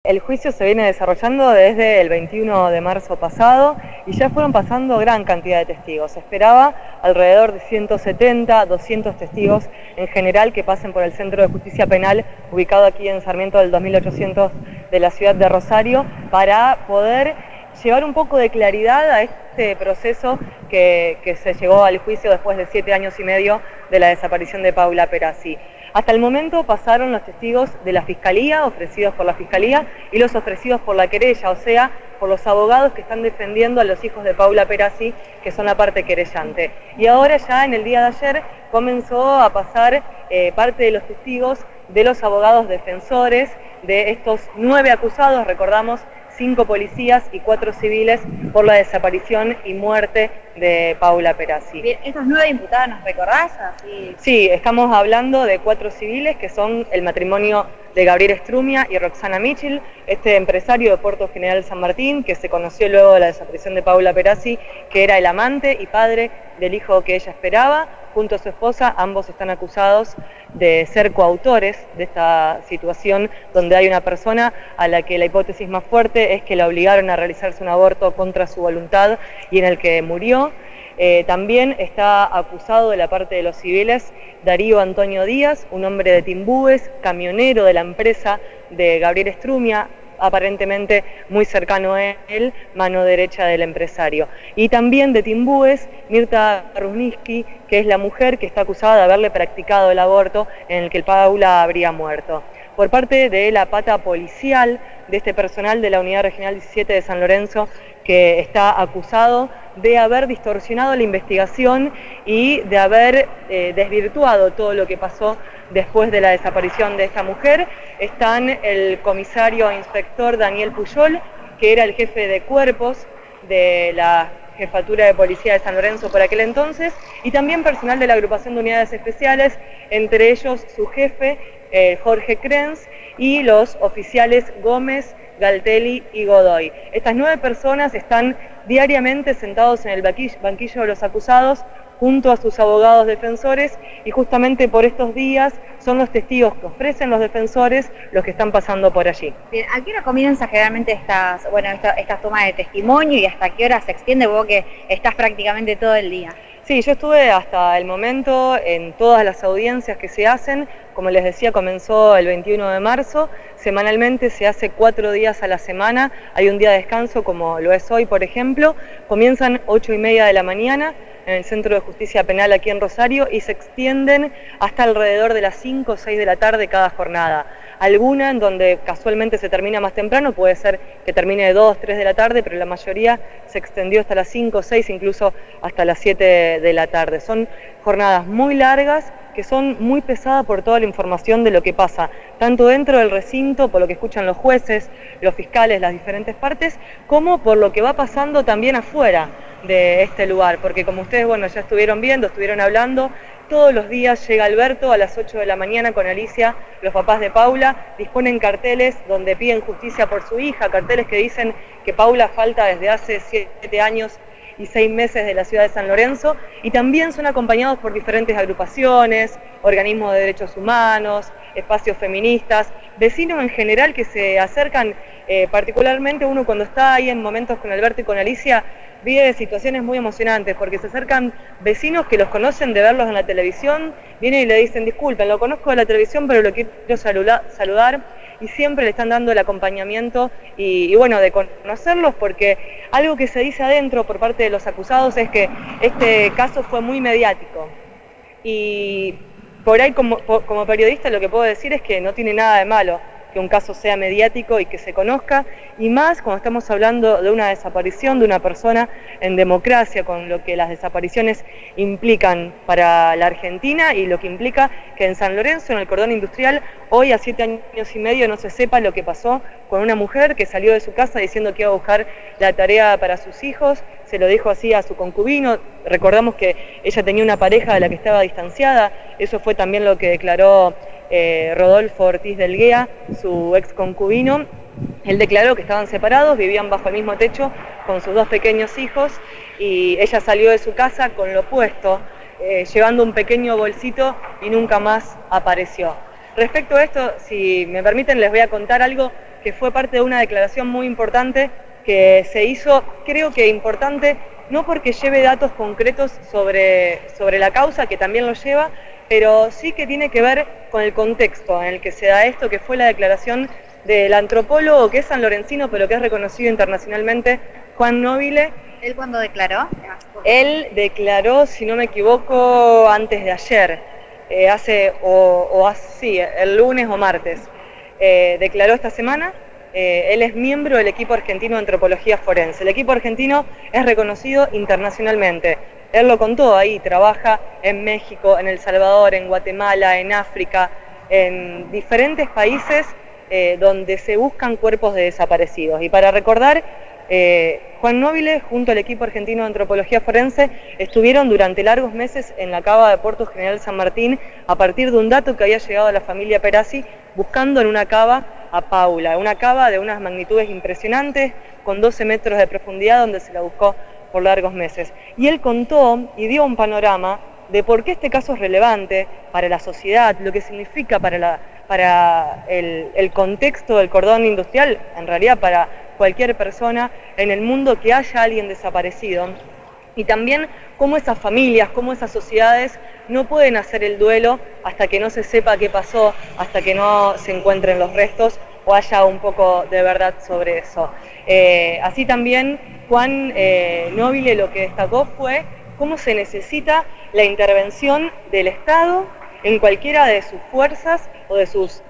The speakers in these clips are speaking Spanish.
El juicio se viene desarrollando desde el 21 de marzo pasado y ya fueron pasando gran cantidad de testigos. Se esperaba alrededor de 170, 200 testigos en general que pasen por el Centro de Justicia Penal ubicado aquí en Sarmiento del 2800 de la ciudad de Rosario para poder llevar un poco de claridad a este proceso que se llegó al juicio después de 7 años y medio de la desaparición de Paula Perazzi. Hasta el momento pasaron los testigos de la Fiscalía, ofrecidos por la Fiscalía, y los ofrecidos por la querella, o sea, por los abogados que están defendiendo a los hijos de Paula Perazzi, que son la parte querellante. Y ahora ya en el día de ayer comenzó a pasar parte de los testigos de los abogados defensores de estos 9 acusados, recordamos, 5 policías y 4 civiles por la desaparición y muerte de Paula Perazzi. Bien, ¿estos 9 imputados nos recordás? Así... Sí, estamos hablando de 4 civiles que son el matrimonio de Gabriel Strumia y Roxana Michel, este empresario de Puerto General San Martín, que se conoció luego de la desaparición de Paula Perazzi, que era el amante y padre del hijo que ella esperaba, junto a su esposa. Ambos están acusados de ser coautores de esta situación donde hay una persona a la que la hipótesis más fuerte es que la obligaron a realizarse un aborto contra su voluntad y en el que murió. También está acusado de la parte de los civiles Darío Antonio Díaz, un hombre de Timbúes, camionero de la empresa de Gabriel Strumia, aparentemente muy cercano a él, mano derecha del empresario. Y también de Timbúes, Mirta Rusniski, que es la mujer que está acusada de haberle practicado el aborto en el que Paula habría muerto. Por parte de la pata policial de este personal de la Unidad Regional 17 de San Lorenzo, que está acusado de haber distorsionado la investigación y de haber desvirtuado todo lo que pasó después de la desaparición de esta mujer, están el comisario inspector Daniel Puyol, que era el jefe de cuerpos de la Jefatura de Policía de San Lorenzo por aquel entonces, y también personal de la Agrupación de Unidades Especiales, entre ellos su jefe, Jorge Krenz, y los oficiales Gómez, Galtelli y Godoy. Estas 9 personas están diariamente sentados en el banquillo de los acusados junto a sus abogados defensores, y justamente por estos días son los testigos que ofrecen los defensores los que están pasando por allí. Bien, ¿a qué hora comienza generalmente estas tomas de testimonio y hasta qué hora se extiende? Vos que estás prácticamente todo el día. Sí, yo estuve hasta el momento en todas las audiencias que se hacen. Como les decía, comenzó el 21 de marzo, semanalmente se hace 4 días a la semana, hay un día de descanso como lo es hoy, por ejemplo. Comienzan 8:30 de la mañana en el Centro de Justicia Penal aquí en Rosario y se extienden hasta alrededor de las 5 o 6 de la tarde cada jornada. Alguna en donde casualmente se termina más temprano, puede ser que termine de 2, 3 de la tarde, pero la mayoría se extendió hasta las 5, 6, incluso hasta las 7 de la tarde. Son jornadas muy largas que son muy pesadas por toda la información de lo que pasa, tanto dentro del recinto, por lo que escuchan los jueces, los fiscales, las diferentes partes, como por lo que va pasando también afuera de este lugar, porque como ustedes, bueno, ya estuvieron viendo, estuvieron hablando, todos los días llega Alberto a las 8 de la mañana con Alicia, los papás de Paula, disponen carteles donde piden justicia por su hija, carteles que dicen que Paula falta desde hace 7 años y 6 meses de la ciudad de San Lorenzo, y también son acompañados por diferentes agrupaciones, organismos de derechos humanos, espacios feministas, vecinos en general que se acercan, particularmente uno cuando está ahí en momentos con Alberto y con Alicia, vive situaciones muy emocionantes, porque se acercan vecinos que los conocen de verlos en la televisión, vienen y le dicen, disculpen, lo conozco de la televisión, pero lo quiero saludar, y siempre le están dando el acompañamiento y bueno, de conocerlos, porque algo que se dice adentro por parte de los acusados es que este caso fue muy mediático. Y por ahí como periodista lo que puedo decir es que no tiene nada de malo que un caso sea mediático y que se conozca, y más cuando estamos hablando de una desaparición de una persona en democracia, con lo que las desapariciones implican para la Argentina y lo que implica que en San Lorenzo, en el cordón industrial, hoy a 7 años y medio no se sepa lo que pasó con una mujer que salió de su casa diciendo que iba a buscar la tarea para sus hijos, se lo dijo así a su concubino. Recordamos que ella tenía una pareja de la que estaba distanciada, eso fue también lo que declaró Rodolfo Ortiz del Guea, su ex concubino. Él declaró que estaban separados, vivían bajo el mismo techo con sus 2 pequeños hijos, y ella salió de su casa con lo puesto, llevando un pequeño bolsito, y nunca más apareció. Respecto a esto, si me permiten, les voy a contar algo que fue parte de una declaración muy importante que se hizo, creo que importante, no porque lleve datos concretos sobre la causa, que también lo lleva, pero sí que tiene que ver con el contexto en el que se da esto, que fue la declaración del antropólogo que es sanlorencino, pero que es reconocido internacionalmente, Juan Nobile. ¿Él cuándo declaró? Él declaró, si no me equivoco, antes de ayer, el lunes o martes. Declaró esta semana. Él es miembro del equipo argentino de antropología forense. El equipo argentino es reconocido internacionalmente. Él lo contó ahí, trabaja en México, en El Salvador, en Guatemala, en África, en diferentes países donde se buscan cuerpos de desaparecidos. Y para recordar, Juan Nobile, junto al equipo argentino de antropología forense, estuvieron durante largos meses en la cava de Puerto General San Martín a partir de un dato que había llegado a la familia Perazzi, buscando en una cava a Paula, una cava de unas magnitudes impresionantes, con 12 metros de profundidad, donde se la buscó por largos meses. Y él contó y dio un panorama de por qué este caso es relevante para la sociedad, lo que significa para el contexto del cordón industrial, en realidad para cualquier persona en el mundo que haya alguien desaparecido. Y también cómo esas familias, cómo esas sociedades no pueden hacer el duelo hasta que no se sepa qué pasó, hasta que no se encuentren los restos o haya un poco de verdad sobre eso. Así también Juan Nobile lo que destacó fue cómo se necesita la intervención del Estado en cualquiera de sus fuerzas o de sus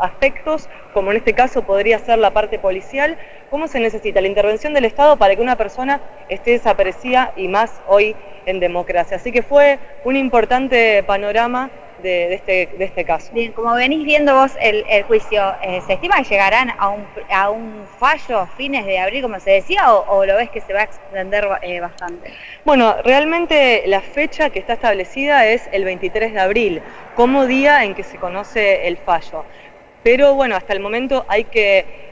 aspectos, como en este caso podría ser la parte policial, cómo se necesita la intervención del Estado para que una persona esté desaparecida, y más hoy en democracia. Así que fue un importante panorama de este caso. Bien, como venís viendo vos el juicio, ¿se estima que llegarán a un fallo a fines de abril, como se decía, o lo ves que se va a extender bastante? Bueno, realmente la fecha que está establecida es el 23 de abril, como día en que se conoce el fallo. Pero bueno, hasta el momento hay que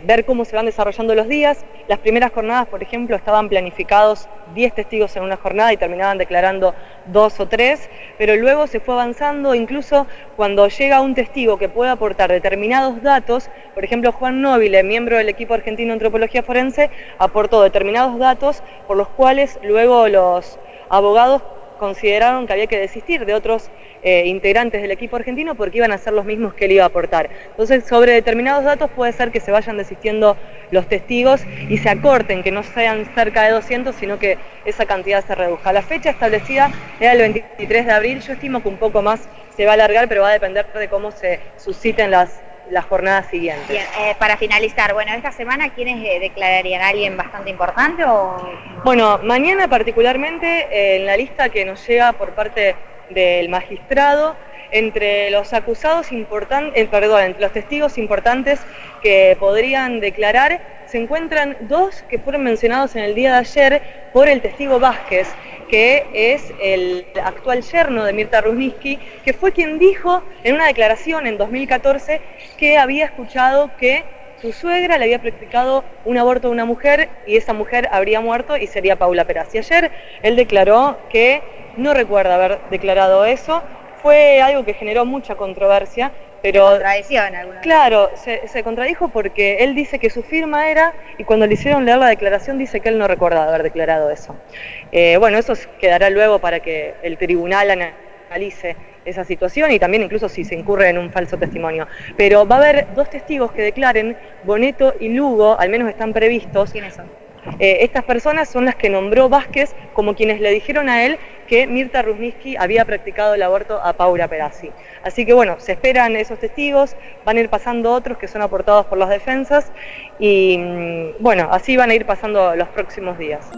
ver cómo se van desarrollando los días. Las primeras jornadas, por ejemplo, estaban planificados 10 testigos en una jornada y terminaban declarando 2 o 3, pero luego se fue avanzando, incluso cuando llega un testigo que puede aportar determinados datos. Por ejemplo, Juan Nobile, miembro del equipo argentino de antropología forense, aportó determinados datos por los cuales luego los abogados consideraron que había que desistir de otros integrantes del equipo argentino porque iban a ser los mismos que él iba a aportar. Entonces, sobre determinados datos puede ser que se vayan desistiendo los testigos y se acorten, que no sean cerca de 200, sino que esa cantidad se reduzca. La fecha establecida era el 23 de abril, yo estimo que un poco más se va a alargar, pero va a depender de cómo se susciten las jornadas siguientes. Bien, para finalizar, bueno, esta semana, ¿quiénes declararían? ¿Alguien bastante importante o...? Bueno, mañana particularmente, en la lista que nos llega por parte del magistrado, entre los acusados importantes, entre los testigos importantes que podrían declarar, se encuentran 2 que fueron mencionados en el día de ayer por el testigo Vázquez, que es el actual yerno de Mirta Rusniski, que fue quien dijo en una declaración en 2014 que había escuchado que su suegra le había practicado un aborto a una mujer y esa mujer habría muerto y sería Paula Perazzi. Ayer él declaró que no recuerda haber declarado eso. Fue algo que generó mucha controversia, pero... Contradicción alguna vez. Claro, se contradijo porque él dice que su firma era, y cuando le hicieron leer la declaración dice que él no recuerda haber declarado eso. Bueno, eso quedará luego para que el tribunal analice esa situación y también incluso si se incurre en un falso testimonio. Pero va a haber 2 testigos que declaren, Boneto y Lugo, al menos están previstos. ¿Quiénes son? Estas personas son las que nombró Vázquez como quienes le dijeron a él que Mirta Rusniski había practicado el aborto a Paula Perazzi. Así que bueno, se esperan esos testigos, van a ir pasando otros que son aportados por las defensas y bueno, así van a ir pasando los próximos días.